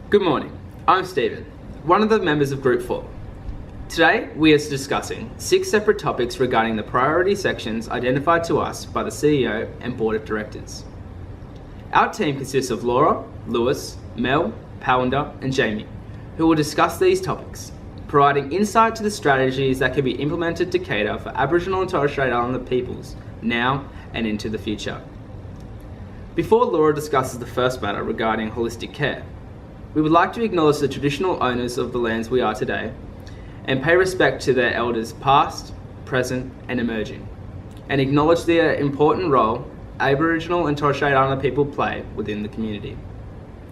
Good morning, I'm Stephen, one of the members of Group 4. Today we are discussing 6 separate topics regarding the priority sections identified to us by the CEO and Board of Directors. Our team consists of Laura, Lewis, Mel, Pawinder and Jamie, who will discuss these topics, providing insight to the strategies that can be implemented to cater for Aboriginal and Torres Strait Islander peoples now and into the future. Before Laura discusses the first matter regarding holistic care, we would like to acknowledge the traditional owners of the lands we are today and pay respect to their elders past, present and emerging, and acknowledge their important role Aboriginal and Torres Strait Islander people play within the community.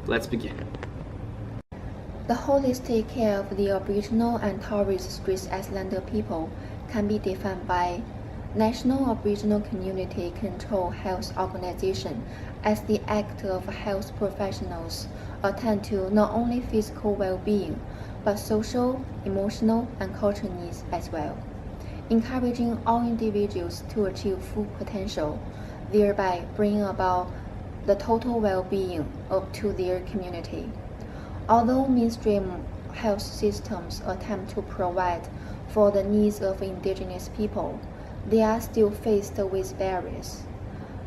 Let's begin. The holistic care of the Aboriginal and Torres Strait Islander people can be defined by National Aboriginal Community Control Health Organization as the act of health professionals attend to not only physical well-being, but social, emotional, and cultural needs as well, encouraging all individuals to achieve full potential, thereby bringing about the total well-being to their community. Although mainstream health systems attempt to provide for the needs of Indigenous people, they are still faced with barriers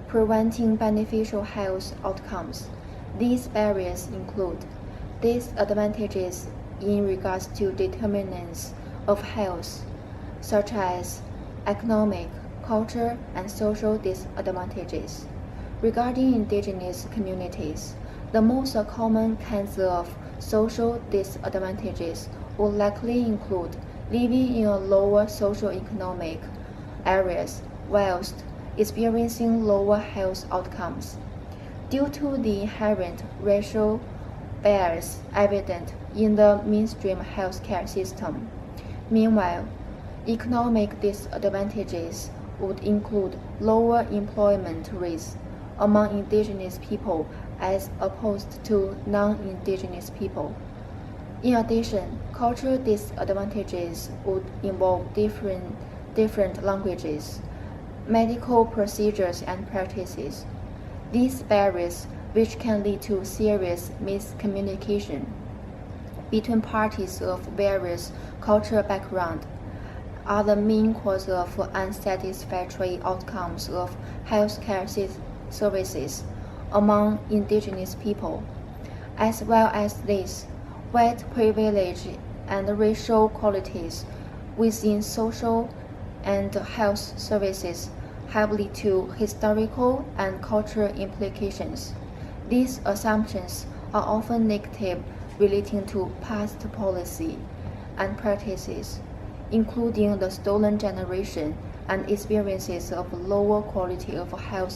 preventing beneficial health outcomes. These barriers include disadvantages in regards to determinants of health, such as economic, cultural, and social disadvantages. Regarding Indigenous communities, the most common kinds of social disadvantages would likely include living in a lower socio-economic areas whilst experiencing lower health outcomes due to the inherent racial bias evident in the mainstream healthcare system. Meanwhile, economic disadvantages would include lower employment rates among Indigenous people as opposed to non-Indigenous people. In addition, cultural disadvantages would involve different languages, medical procedures and practices. These barriers, which can lead to serious miscommunication between parties of various cultural backgrounds, are the main cause of unsatisfactory outcomes of healthcare services among Indigenous people. As well as this, white privilege and racial qualities within social and health services have led to historical and cultural implications. These assumptions are often negative relating to past policy and practices, including the stolen generation and experiences of lower quality of health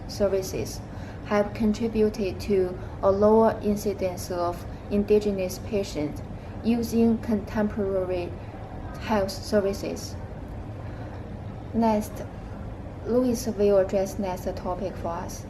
services have contributed to a lower incidence of Indigenous patients using contemporary health services. Next, Louis will address next topic for us.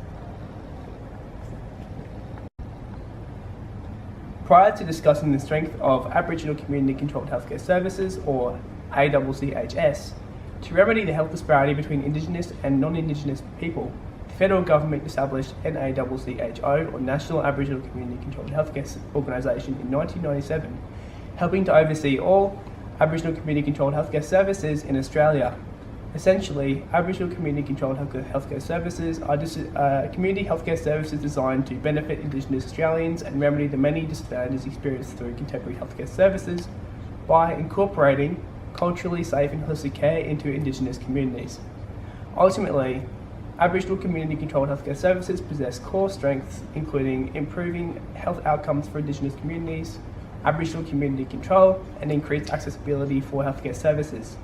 Prior to discussing the strength of Aboriginal Community Controlled Healthcare Services, or ACCHS, to remedy the health disparity between Indigenous and non-Indigenous people, the federal government established NACCHO, or National Aboriginal Community Controlled Healthcare Organisation, in 1997, helping to oversee all Aboriginal Community Controlled Healthcare Services in Australia. Essentially, Aboriginal Community Controlled Healthcare Services are community healthcare services designed to benefit Indigenous Australians and remedy the many disadvantages experienced through contemporary healthcare services by incorporating culturally safe and holistic care into Indigenous communities. Ultimately, Aboriginal Community Controlled Healthcare Services possess core strengths including improving health outcomes for Indigenous communities, Aboriginal community control, and increased accessibility for healthcare services.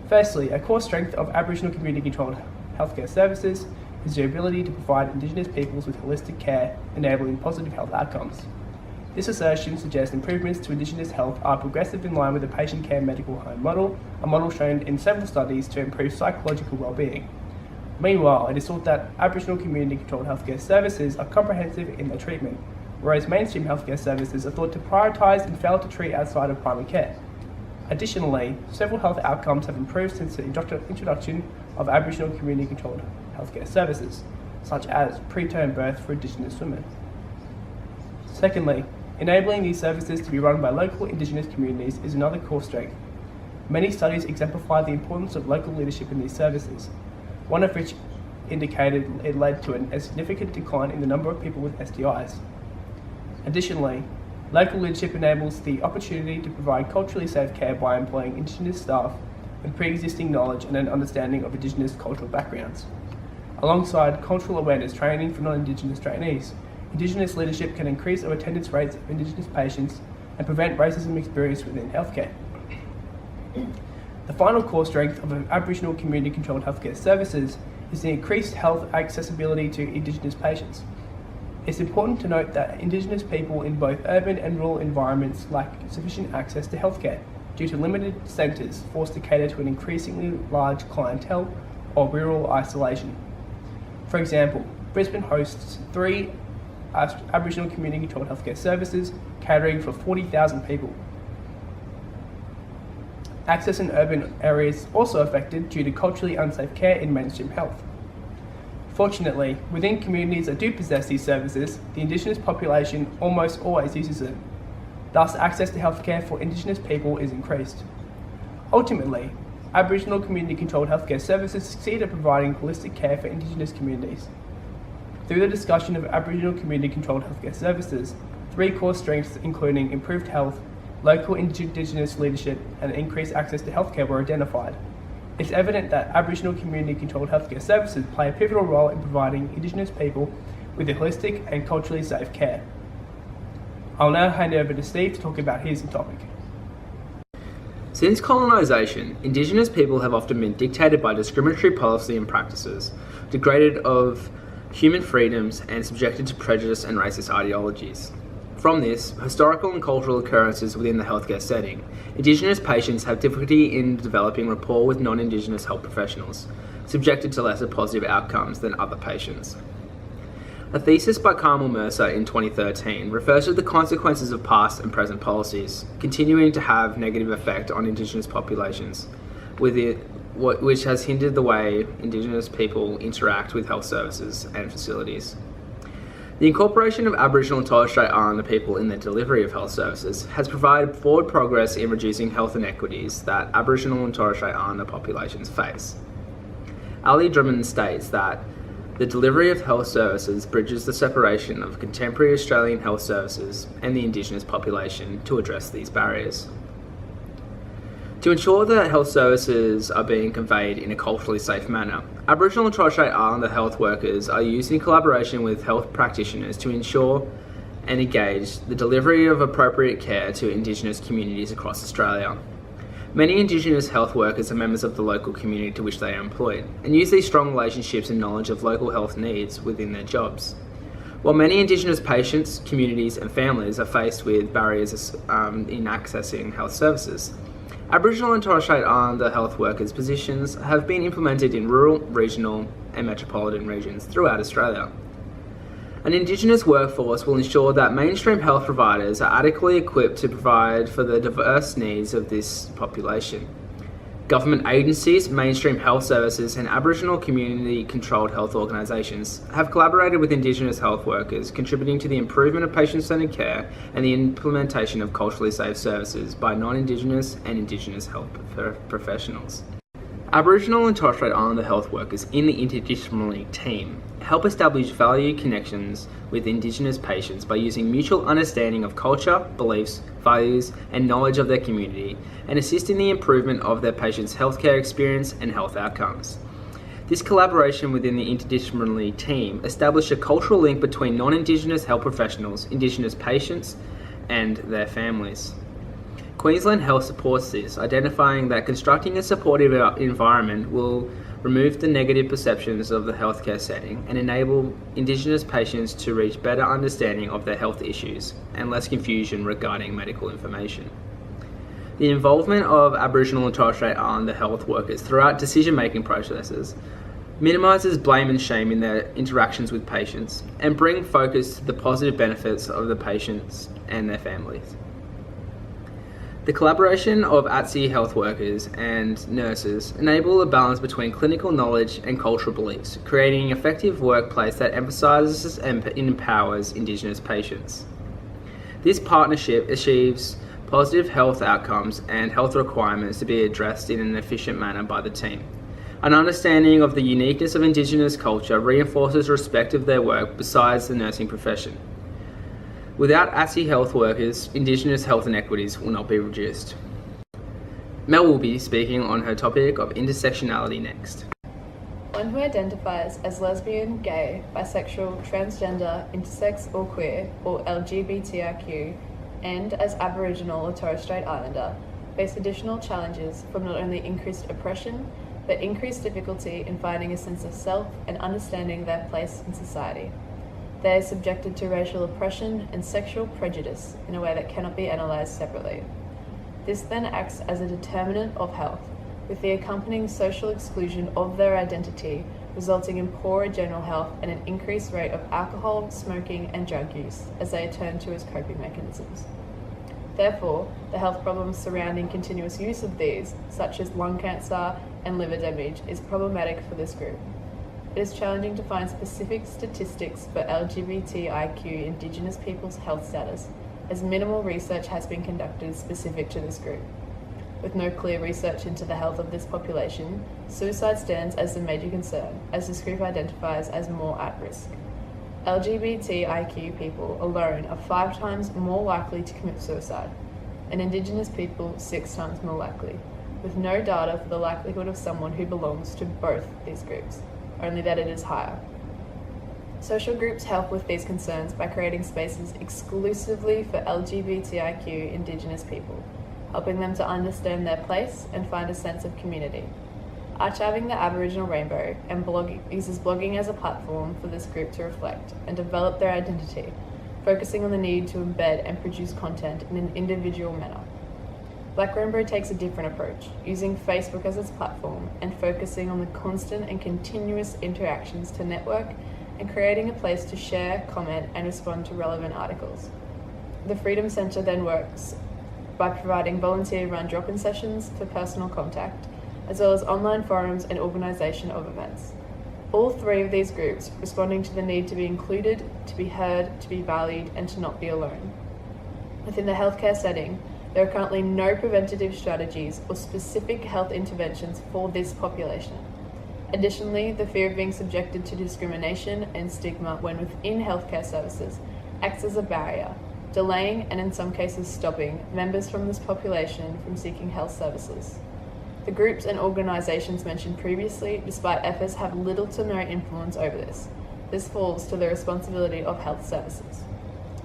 Firstly, a core strength of Aboriginal Community Controlled Healthcare Services is the ability to provide Indigenous peoples with holistic care, enabling positive health outcomes. This assertion suggests improvements to Indigenous health are progressive in line with the patient care medical home model, a model shown in several studies to improve psychological well-being. Meanwhile, it is thought that Aboriginal Community Controlled Healthcare Services are comprehensive in their treatment, whereas mainstream healthcare services are thought to prioritise and fail to treat outside of primary care. Additionally, several health outcomes have improved since the introduction of Aboriginal community-controlled healthcare services, such as preterm birth for Indigenous women. Secondly, Enabling these services to be run by local Indigenous communities is another core strength. Many studies exemplify the importance of local leadership in these services, one of which indicated it led to a significant decline in the number of people with STIs. Additionally, local leadership enables the opportunity to provide culturally safe care by employing Indigenous staff with pre-existing knowledge and an understanding of Indigenous cultural backgrounds. Alongside cultural awareness training for non-Indigenous trainees, Indigenous leadership can increase our attendance rates of Indigenous patients and prevent racism experienced within healthcare. The final core strength of Aboriginal community-controlled healthcare services is the increased health accessibility to Indigenous patients. It's important to note that Indigenous people in both urban and rural environments lack sufficient access to healthcare due to limited centres forced to cater to an increasingly large clientele or rural isolation. For example, Brisbane hosts 3 Aboriginal community-controlled healthcare services catering for 40,000 people. Access in urban areas also affected due to culturally unsafe care in mainstream health. Fortunately, within communities that do possess these services, the Indigenous population almost always uses them. Thus, access to healthcare for Indigenous people is increased. Ultimately, Aboriginal community-controlled healthcare services succeed at providing holistic care for Indigenous communities. Through the discussion of Aboriginal community-controlled healthcare services, 3 core strengths including improved health, local Indigenous leadership and increased access to healthcare were identified. It's evident that Aboriginal community-controlled healthcare services play a pivotal role in providing Indigenous people with a holistic and culturally safe care. I'll now hand over to Steve to talk about his topic. Since colonisation, Indigenous people have often been dictated by discriminatory policy and practices, degraded of human freedoms and subjected to prejudice and racist ideologies. From this, historical and cultural occurrences within the healthcare setting, Indigenous patients have difficulty in developing rapport with non-Indigenous health professionals, subjected to lesser positive outcomes than other patients. A thesis by Carmel Mercer in 2013 refers to the consequences of past and present policies continuing to have negative effect on Indigenous populations, which has hindered the way Indigenous people interact with health services and facilities. The incorporation of Aboriginal and Torres Strait Islander people in the delivery of health services has provided forward progress in reducing health inequities that Aboriginal and Torres Strait Islander populations face. Ali Drummond states that the delivery of health services bridges the separation of contemporary Australian health services and the Indigenous population to address these barriers. To ensure that health services are being conveyed in a culturally safe manner, Aboriginal and Torres Strait Islander health workers are used in collaboration with health practitioners to ensure and engage the delivery of appropriate care to Indigenous communities across Australia. Many Indigenous health workers are members of the local community to which they are employed and use these strong relationships and knowledge of local health needs within their jobs. While many Indigenous patients, communities and families are faced with barriers in accessing health services, Aboriginal and Torres Strait Islander health workers' positions have been implemented in rural, regional and metropolitan regions throughout Australia. An Indigenous workforce will ensure that mainstream health providers are adequately equipped to provide for the diverse needs of this population. Government agencies, mainstream health services and Aboriginal community-controlled health organisations have collaborated with Indigenous health workers, contributing to the improvement of patient-centred care and the implementation of culturally safe services by non-Indigenous and Indigenous health professionals. Aboriginal and Torres Strait Islander health workers in the interdisciplinary team help establish value connections with Indigenous patients by using mutual understanding of culture, beliefs, values and knowledge of their community and assist in the improvement of their patients' healthcare experience and health outcomes. This collaboration within the interdisciplinary team established a cultural link between non-Indigenous health professionals, Indigenous patients and their families. Queensland Health supports this, identifying that constructing a supportive environment will remove the negative perceptions of the healthcare setting and enable Indigenous patients to reach better understanding of their health issues and less confusion regarding medical information. The involvement of Aboriginal and Torres Strait Islander health workers throughout decision-making processes minimises blame and shame in their interactions with patients and bring focus to the positive benefits of the patients and their families. The collaboration of at-sea health workers and nurses enable a balance between clinical knowledge and cultural beliefs, creating an effective workplace that emphasises and empowers Indigenous patients. This partnership achieves positive health outcomes and health requirements to be addressed in an efficient manner by the team. An understanding of the uniqueness of Indigenous culture reinforces respect of their work besides the nursing profession. Without ASI health workers, Indigenous health inequities will not be reduced. Mel will be speaking on her topic of intersectionality next. One who identifies as lesbian, gay, bisexual, transgender, intersex or queer, or LGBTIQ, and as Aboriginal or Torres Strait Islander, face additional challenges from not only increased oppression, but increased difficulty in finding a sense of self and understanding their place in society. They are subjected to racial oppression and sexual prejudice in a way that cannot be analysed separately. This then acts as a determinant of health, with the accompanying social exclusion of their identity, resulting in poorer general health and an increased rate of alcohol, smoking and drug use as they are turned to as coping mechanisms. Therefore, the health problems surrounding continuous use of these, such as lung cancer and liver damage, is problematic for this group. It is challenging to find specific statistics for LGBTIQ Indigenous people's health status, as minimal research has been conducted specific to this group. With no clear research into the health of this population, suicide stands as the major concern, as this group identifies as more at risk. LGBTIQ people alone are 5 times more likely to commit suicide, and Indigenous people 6 times more likely, with no data for the likelihood of someone who belongs to both these groups, only that it is higher. Social groups help with these concerns by creating spaces exclusively for LGBTIQ Indigenous people, helping them to understand their place and find a sense of community. Archiving the Aboriginal Rainbow and uses blogging as a platform for this group to reflect and develop their identity, focusing on the need to embed and produce content in an individual manner. Black Rainbow takes a different approach, using Facebook as its platform and focusing on the constant and continuous interactions to network and creating a place to share, comment and respond to relevant articles. The Freedom Centre then works by providing volunteer-run drop-in sessions for personal contact, as well as online forums and organisation of events. All 3 of these groups responding to the need to be included, to be heard, to be valued and to not be alone. Within the healthcare setting, there are currently no preventative strategies or specific health interventions for this population. Additionally, the fear of being subjected to discrimination and stigma when within healthcare services acts as a barrier, delaying and in some cases stopping members from this population from seeking health services. The groups and organisations mentioned previously, despite efforts, have little to no influence over this. This falls to the responsibility of health services.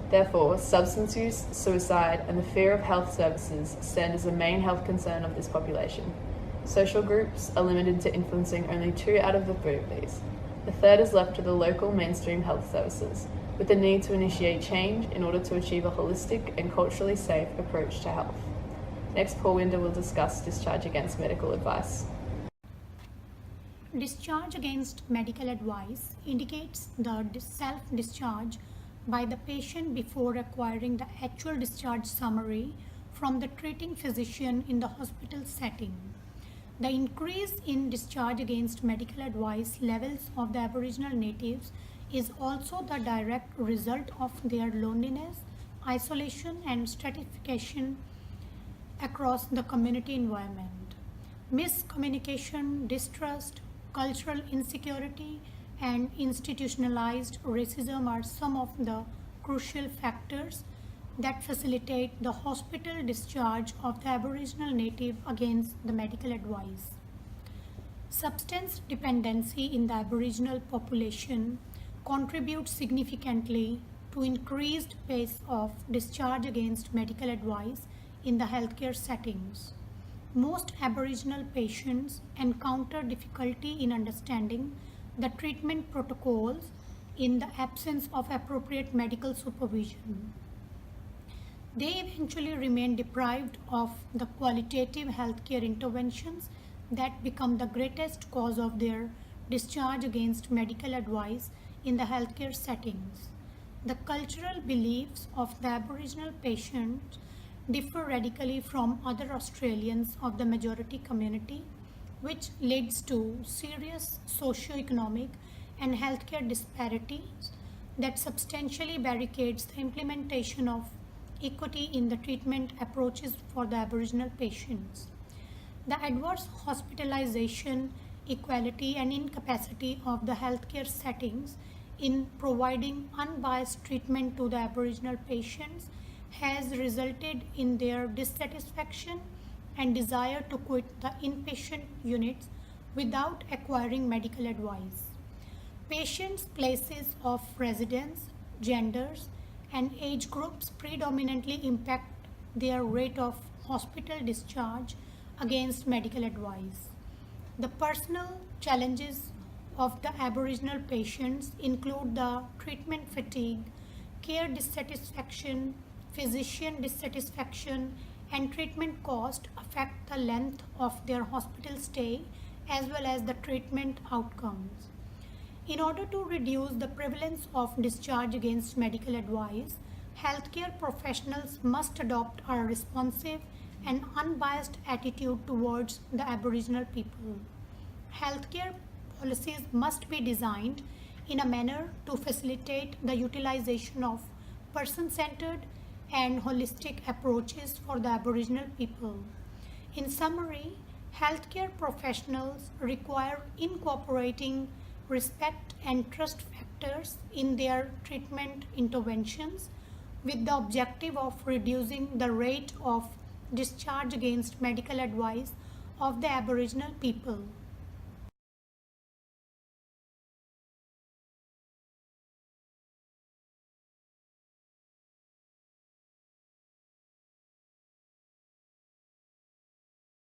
Therefore, substance use, suicide and the fear of health services stand as the main health concern of this population. Social groups are limited to influencing only 2 out of the 3 of these. The third is left to the local mainstream health services, with the need to initiate change in order to achieve a holistic and culturally safe approach to health. Next, Paul Winder will discuss discharge against medical advice. Discharge against medical advice indicates the self-discharge by the patient before acquiring the actual discharge summary from the treating physician in the hospital setting. The increase in discharge against medical advice levels of the Aboriginal natives is also the direct result of their loneliness, isolation and stratification across the community environment. Miscommunication, distrust, cultural insecurity and institutionalized racism are some of the crucial factors that facilitate the hospital discharge of the Aboriginal native against the medical advice. Substance dependency in the Aboriginal population contributes significantly to increased pace of discharge against medical advice in the healthcare settings. Most Aboriginal patients encounter difficulty in understanding the treatment protocols in the absence of appropriate medical supervision. They eventually remain deprived of the qualitative healthcare interventions that become the greatest cause of their discharge against medical advice in the healthcare settings. The cultural beliefs of the Aboriginal patients differ radically from other Australians of the majority community, which leads to serious socio-economic and healthcare disparities that substantially barricades the implementation of equity in the treatment approaches for the Aboriginal patients. The adverse hospitalization, equality and incapacity of the healthcare settings in providing unbiased treatment to the Aboriginal patients has resulted in their dissatisfaction and desire to quit the inpatient units without acquiring medical advice. Patients' places of residence, genders, and age groups predominantly impact their rate of hospital discharge against medical advice. The personal challenges of the Aboriginal patients include the treatment fatigue, care dissatisfaction, physician dissatisfaction, and treatment cost affect the length of their hospital stay as well as the treatment outcomes. In order to reduce the prevalence of discharge against medical advice, healthcare professionals must adopt a responsive and unbiased attitude towards the Aboriginal people. Healthcare policies must be designed in a manner to facilitate the utilization of person-centered and holistic approaches for the Aboriginal people. In summary, healthcare professionals require incorporating respect and trust factors in their treatment interventions with the objective of reducing the rate of discharge against medical advice of the Aboriginal people.